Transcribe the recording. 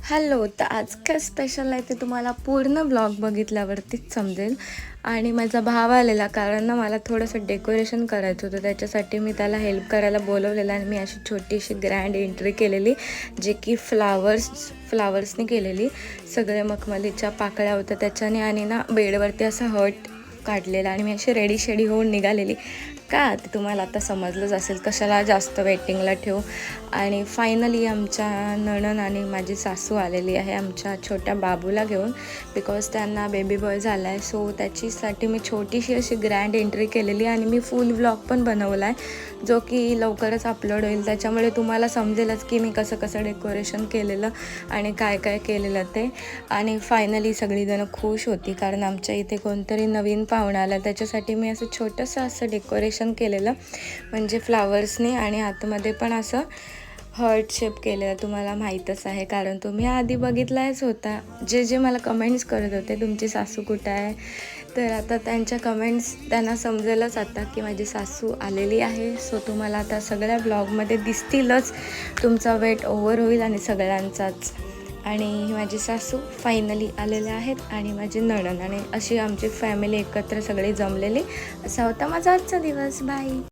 Hello. तर आज काय स्पेशल आहे ते तुम्हाला पूर्ण ब्लॉग बघितल्यावरतीच समजेल. आणि माझा भाव आलेला कारण ना मला थोडंसं डेकोरेशन करायचं होतं, त्याच्यासाठी मी त्याला हेल्प करायला बोलवलेलं. आणि मी अशी छोटीशी ग्रँड एंट्री केलेली, जे की फ्लावर्सनी केलेली. सगळे मखमलीच्या पाकळ्या होत्या त्याच्याने, आणि ना बेडवरती असा हर्ट काढलेला. आणि मी अशी रेडी शेडी होऊन निघालेली. का ते तुम्हाला आता समजलंच असेल, कशाला जास्त वेटिंगला ठेवू. आणि फायनली आमच्या नणंद आणि माझी सासू आलेली आहे आमच्या छोट्या बाबूला घेऊन, बिकॉज त्यांना बेबी बॉय झाला आहे. सो त्याच्यासाठी मी छोटीशी अशी ग्रँड एंट्री केलेली. आणि मी फुल व्लॉग पण बनवला आहे, जो की लवकरच अपलोड होईल. त्याच्यामुळे तुम्हाला समजेलच की मी कसं कसं डेकोरेशन केलेलं आणि काय काय केलेलं ते. आणि फायनली सगळीजणं खुश होती, कारण आमच्या इथे कोणतरी नवीन पाहुणा आला. त्याच्यासाठी मी असं छोटंसं असं डेकोरेशन केलेलं, म्हणजे फ्लावर्सनी. आणि आतमध्ये पण असं हर्ट शेप केलेला. तुम्हाला माहीतच आहे, कारण तुम्ही आधी बघितलाच होता. जे मला कमेंट्स करत होते तुमची सासू कुठं आहे, तर आता त्यांच्या कमेंट्स त्यांना समजेलच आता की माझी सासू आलेली आहे. सो तुम्हाला आता सगळ्या ब्लॉगमध्ये दिसतीलच. तुमचा वेट ओव्हर होईल आणि सगळ्यांचाच. आणि माझी सासू फायनली आलेले आहेत, आणि माझी नणंद, आणि अशी आमची फॅमिली एकत्र सगळी जमलेली. असा होता माझा आजचा दिवस. बाय.